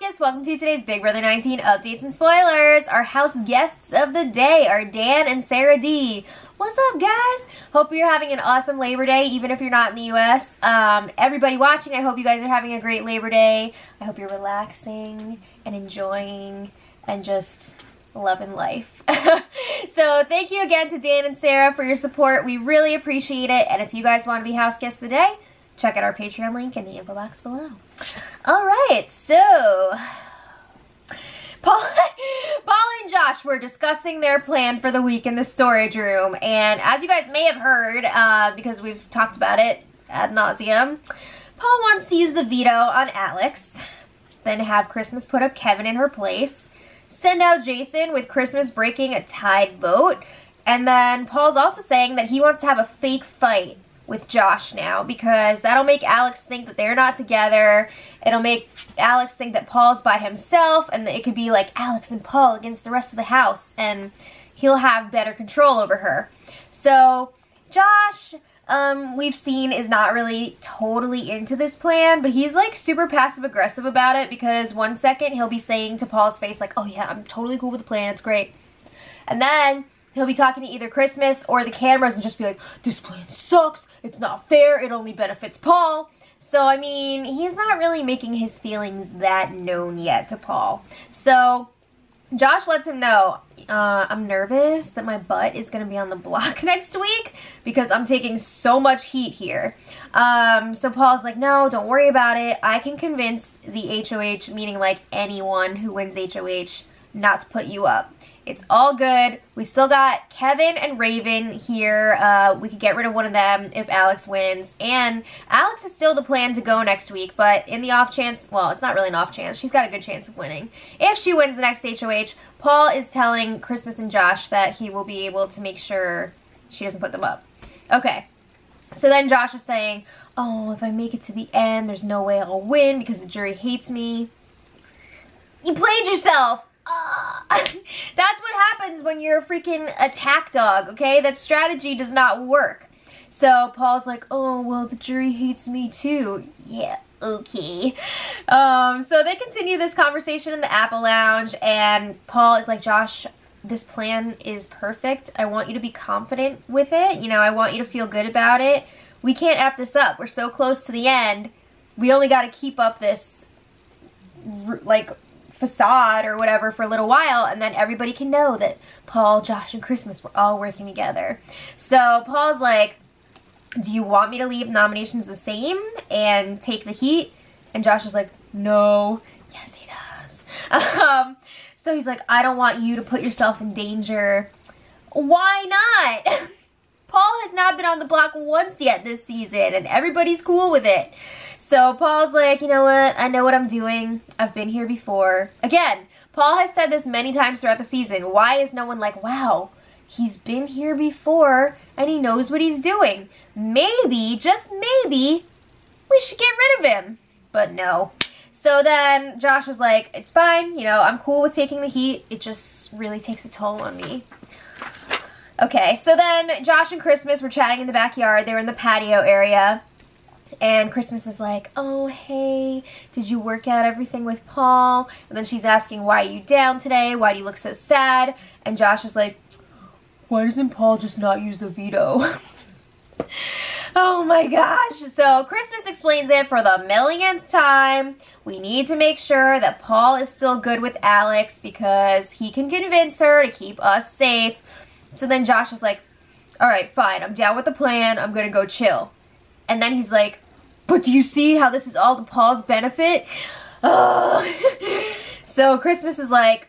guests, welcome to today's Big Brother 19 updates and spoilers. Our house guests of the day are Dan and Sarah D. What's up, guys? Hope you're having an awesome Labor Day, even if you're not in the U.S. Everybody watching, I hope you guys are having a great Labor Day. I hope you're relaxing and enjoying and just loving life. So thank you again to Dan and Sarah for your support. We really appreciate it. And if you guys want to be house guests of the day, check out our Patreon link in the info box below. Alright, so Paul and Josh were discussing their plan for the week in the storage room, and as you guys may have heard, because we've talked about it ad nauseum, Paul wants to use the veto on Alex, then have Christmas put up Kevin in her place, send out Jason with Christmas breaking a tied vote, and then Paul's also saying that he wants to have a fake fight with Josh now, because that'll make Alex think that they're not together. It'll make Alex think that Paul's by himself, and that it could be like Alex and Paul against the rest of the house, and he'll have better control over her. So Josh, we've seen, is not really totally into this plan, but he's like super passive aggressive about it, because one second he'll be saying to Paul's face like, oh yeah, I'm totally cool with the plan, it's great, and then he'll be talking to either Christmas or the cameras and just be like, this plan sucks, it's not fair, it only benefits Paul. So, I mean, he's not really making his feelings that known yet to Paul. So, Josh lets him know, I'm nervous that my butt is going to be on the block next week because I'm taking so much heat here. So Paul's like, no, don't worry about it. I can convince the HOH, meaning like anyone who wins HOH, not to put you up. It's all good. We still got Kevin and Raven here. We could get rid of one of them if Alex wins. And Alex is still the plan to go next week, but in the off chance, well, it's not really an off chance. She's got a good chance of winning. If she wins the next HOH, Paul is telling Christmas and Josh that he will be able to make sure she doesn't put them up. Okay. So then Josh is saying, oh, if I make it to the end, there's no way I'll win because the jury hates me. You played yourself. That's what happens when you're a freaking attack dog, okay? That strategy does not work. So Paul's like, oh, well, the jury hates me too. Yeah, okay. So they continue this conversation in the Apple Lounge, and Paul is like, Josh, this plan is perfect. I want you to be confident with it. You know, I want you to feel good about it. We can't F this up. We're so close to the end. We only got to keep up this, like, facade or whatever for a little while, and then everybody can know that Paul, Josh, and Christmas were all working together. So Paul's like, do you want me to leave nominations the same and take the heat? And Josh is like, no. Yes, he does. So he's like, I don't want you to put yourself in danger. Why not? Paul has not been on the block once yet this season, and everybody's cool with it. So Paul's like, you know what, I know what I'm doing. I've been here before. Again, Paul has said this many times throughout the season. Why is no one like, wow, he's been here before and he knows what he's doing. Maybe, just maybe, we should get rid of him. But no. So then Josh is like, it's fine, you know, I'm cool with taking the heat. It just really takes a toll on me. Okay, so then Josh and Christmas were chatting in the backyard. They were in the patio area. And Christmas is like, oh, hey, did you work out everything with Paul? And then she's asking, why are you down today? Why do you look so sad? And Josh is like, why doesn't Paul just not use the veto? Oh my gosh. So Christmas explains it for the millionth time. We need to make sure that Paul is still good with Alex because he can convince her to keep us safe. So then Josh is like, all right, fine, I'm down with the plan. I'm going to go chill. And then he's like, but do you see how this is all to Paul's benefit? So Christmas is like,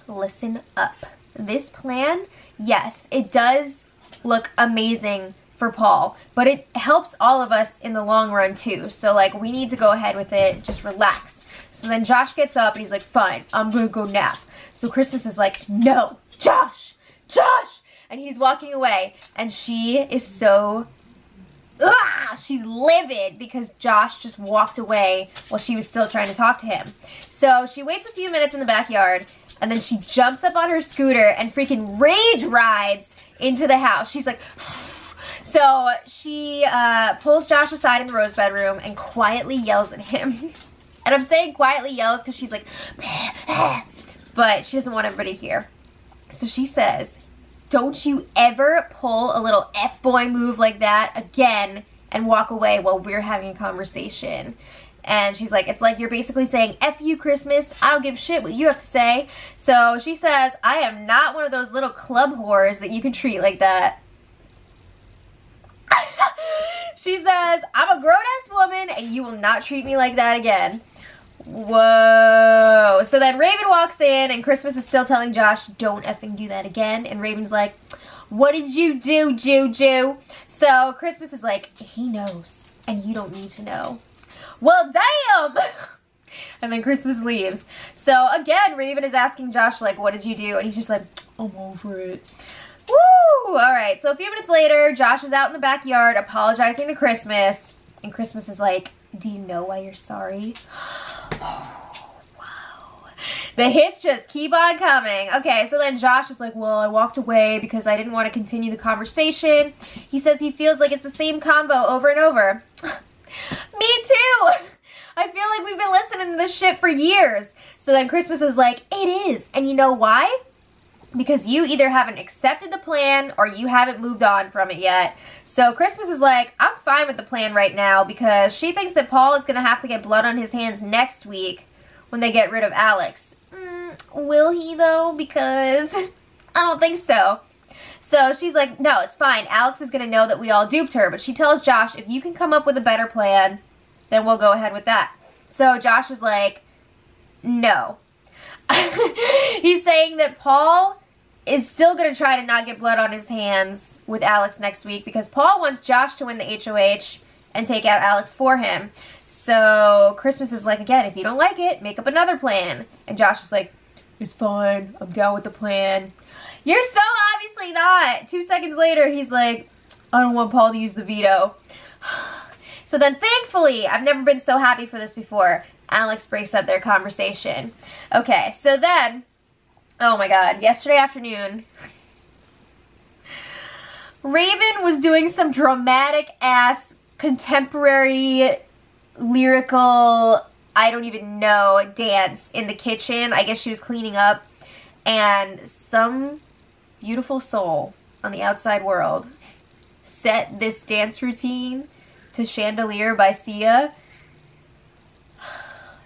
listen up. This plan, yes, it does look amazing for Paul, but it helps all of us in the long run too. So like, we need to go ahead with it. Just relax. So then Josh gets up and he's like, fine, I'm going to go nap. So Christmas is like, no, Josh, Josh. And he's walking away, and she is so... she's livid because Josh just walked away while she was still trying to talk to him. So she waits a few minutes in the backyard, and then she jumps up on her scooter and freaking rage rides into the house. She's like... So she pulls Josh aside in the rose bedroom and quietly yells at him. And I'm saying quietly yells because she's like, but she doesn't want everybody to hear. So she says, don't you ever pull a little F-boy move like that again and walk away while we're having a conversation. And she's like, it's like you're basically saying, F you, Christmas. I don't give a shit what you have to say. So she says, I am not one of those little club whores that you can treat like that. She says, I'm a grown-ass woman and you will not treat me like that again. Whoa. So then Raven walks in and Christmas is still telling Josh, don't effing do that again. And Raven's like, what did you do, Juju? So Christmas is like, he knows and you don't need to know. Well, damn! And then Christmas leaves. So again, Raven is asking Josh, like, what did you do? And he's just like, I'm over it. Woo! Alright, so a few minutes later, Josh is out in the backyard apologizing to Christmas. And Christmas is like, do you know why you're sorry? Oh, wow. The hits just keep on coming. Okay, so then Josh is like, well, I walked away because I didn't want to continue the conversation. He says he feels like it's the same combo over and over. Me too! I feel like we've been listening to this shit for years. So then Christmas is like, it is. And you know why? Because you either haven't accepted the plan or you haven't moved on from it yet. So Christmas is like, I'm fine with the plan right now because she thinks that Paul is going to have to get blood on his hands next week when they get rid of Alex. Will he though? Because I don't think so. So she's like, no, it's fine. Alex is going to know that we all duped her. But she tells Josh, if you can come up with a better plan, then we'll go ahead with that. So Josh is like, no. He's saying that Paul is still going to try to not get blood on his hands with Alex next week because Paul wants Josh to win the HOH and take out Alex for him. So Christmas is like, again, if you don't like it, make up another plan. And Josh is like, it's fine. I'm down with the plan. You're so obviously not. 2 seconds later, he's like, I don't want Paul to use the veto. So then thankfully, I've never been so happy for this before, Alex breaks up their conversation. Okay, so then, oh my god, yesterday afternoon, Raven was doing some dramatic ass contemporary lyrical, I don't even know, dance in the kitchen. I guess she was cleaning up, and some beautiful soul on the outside world set this dance routine to Chandelier by Sia.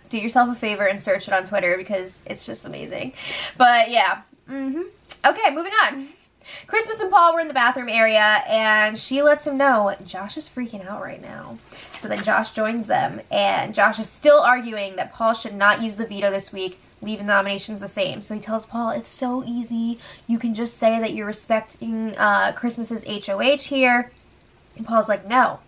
Do yourself a favor and search it on Twitter because it's just amazing. But yeah. Okay, moving on. Christmas and Paul were in the bathroom area and she lets him know Josh is freaking out right now. So then Josh joins them and Josh is still arguing that Paul should not use the veto this week, leave the nominations the same. So he tells Paul, it's so easy. You can just say that you're respecting Christmas's HOH here. And Paul's like, no,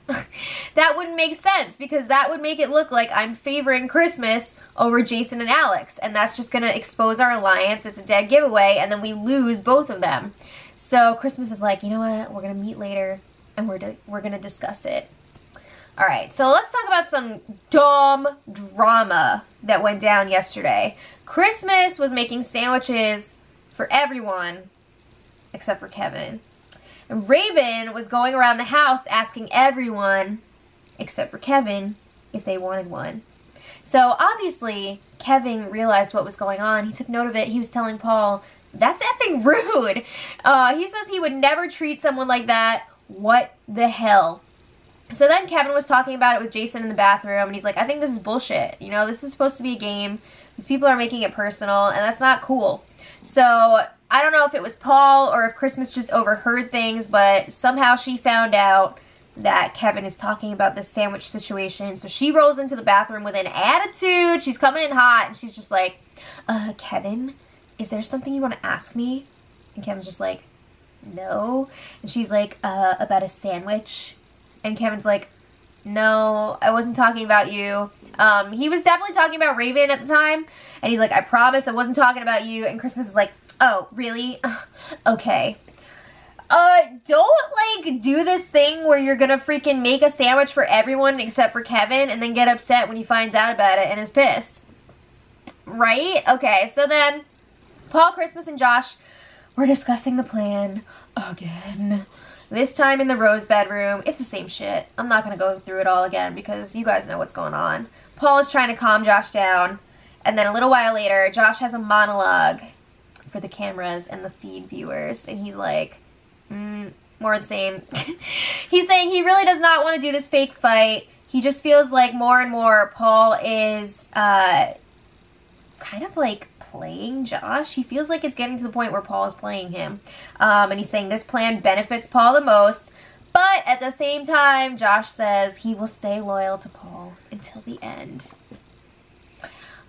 that wouldn't make sense because that would make it look like I'm favoring Christmas over Jason and Alex. And that's just going to expose our alliance. It's a dead giveaway. And then we lose both of them. So Christmas is like, you know what? We're going to meet later and we're going to discuss it. All right. So let's talk about some dumb drama that went down yesterday. Christmas was making sandwiches for everyone except for Kevin. Raven was going around the house asking everyone, except for Kevin, if they wanted one. So obviously, Kevin realized what was going on. He took note of it. He was telling Paul, that's effing rude. He says he would never treat someone like that. What the hell? So then Kevin was talking about it with Jason in the bathroom, and he's like, I think this is bullshit. You know, this is supposed to be a game. These people are making it personal, and that's not cool. So I don't know if it was Paul or if Christmas just overheard things, but somehow she found out that Kevin is talking about this sandwich situation. So she rolls into the bathroom with an attitude. She's coming in hot, and she's just like, Kevin, is there something you want to ask me? And Kevin's just like, no. And she's like, about a sandwich? And Kevin's like, no, I wasn't talking about you. He was definitely talking about Raven at the time. And he's like, I promise I wasn't talking about you. And Christmas is like, oh, really? Okay. Don't, like, do this thing where you're gonna freaking make a sandwich for everyone except for Kevin and then get upset when he finds out about it and is pissed. Right? Okay, so then Paul, Christmas, and Josh were discussing the plan again. This time in the Rose bedroom, it's the same shit. I'm not going to go through it all again because you guys know what's going on. Paul is trying to calm Josh down. And then a little while later, Josh has a monologue for the cameras and the feed viewers. And he's like, more of the same. He's saying he really does not want to do this fake fight. He just feels like more and more Paul is kind of like playing Josh. He feels like it's getting to the point where Paul is playing him. And he's saying this plan benefits Paul the most. But at the same time, Josh says he will stay loyal to Paul until the end.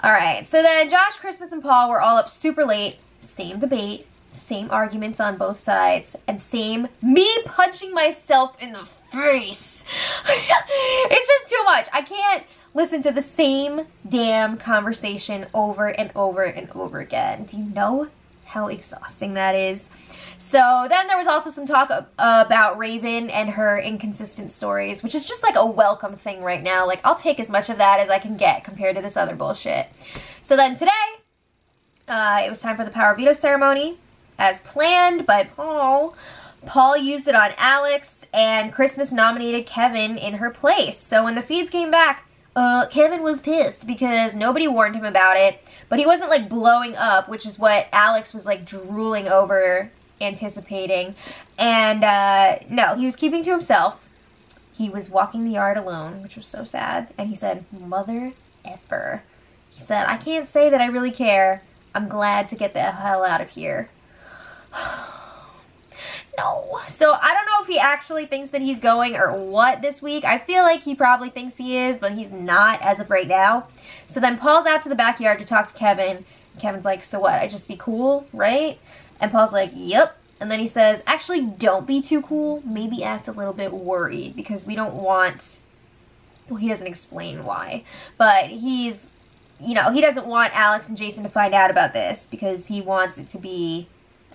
Alright, so then Josh, Christmas, and Paul were all up super late. Same debate, same arguments on both sides, and same me punching myself in the face. It's just too much. I can't listen to the same damn conversation over and over and over again. Do you know how exhausting that is? So then there was also some talk about Raven and her inconsistent stories, which is just like a welcome thing right now. Like, I'll take as much of that as I can get compared to this other bullshit. So then today, it was time for the power veto ceremony, as planned by Paul. Paul used it on Alex, and Christmas nominated Kevin in her place. So when the feeds came back, Kevin was pissed because nobody warned him about it, but he wasn't like blowing up, which is what Alex was like drooling over, anticipating. And no, he was keeping to himself. He was walking the yard alone, which was so sad. And he said, "Mother effer." He said, "I can't say that I really care. I'm glad to get the hell out of here." No. So I don't know if he actually thinks that he's going or what this week. I feel like he probably thinks he is, but he's not as of right now. So then Paul's out to the backyard to talk to Kevin. Kevin's like, "So what? I just be cool, right?" And Paul's like, "Yep." And then he says, "Actually, don't be too cool. Maybe act a little bit worried because we don't want..." Well, he doesn't explain why. But he's, you know, he doesn't want Alex and Jason to find out about this because he wants it to be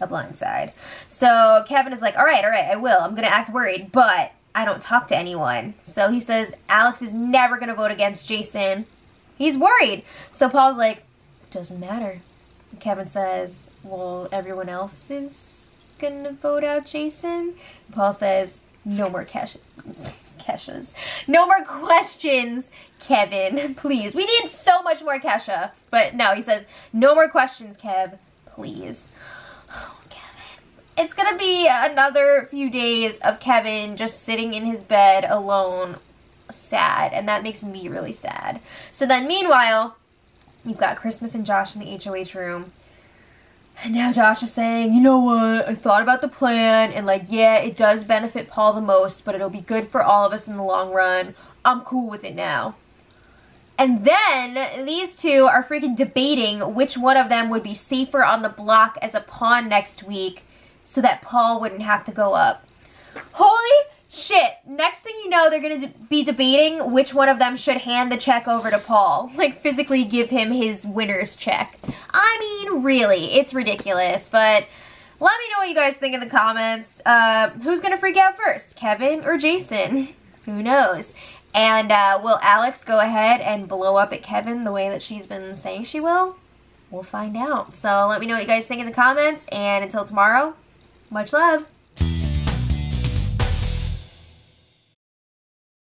a blindside. So Kevin is like, all right, I will. I'm going to act worried, but I don't talk to anyone. So he says Alex is never going to vote against Jason. He's worried. So Paul's like, "Doesn't matter." And Kevin says, "Well, everyone else is going to vote out Jason." And Paul says, "No more Keshas. No more questions, Kevin. Please. We need so much more Kesha." But no, he says, "No more questions, Kev. Please." Oh, Kevin. It's gonna be another few days of Kevin just sitting in his bed alone, sad, and that makes me really sad. So then meanwhile, you've got Christmas and Josh in the HOH room, and now Josh is saying, "You know what, I thought about the plan, and like, yeah, it does benefit Paul the most, but it'll be good for all of us in the long run. I'm cool with it now." And then these two are freaking debating which one of them would be safer on the block as a pawn next week so that Paul wouldn't have to go up. Holy shit. Next thing you know, they're going to be debating which one of them should hand the check over to Paul. Like, physically give him his winner's check. I mean, really, it's ridiculous. But let me know what you guys think in the comments. Who's going to freak out first, Kevin or Jason? Who knows? And will Alex go ahead and blow up at Kevin the way that she's been saying she will? We'll find out. So let me know what you guys think in the comments. And until tomorrow, much love.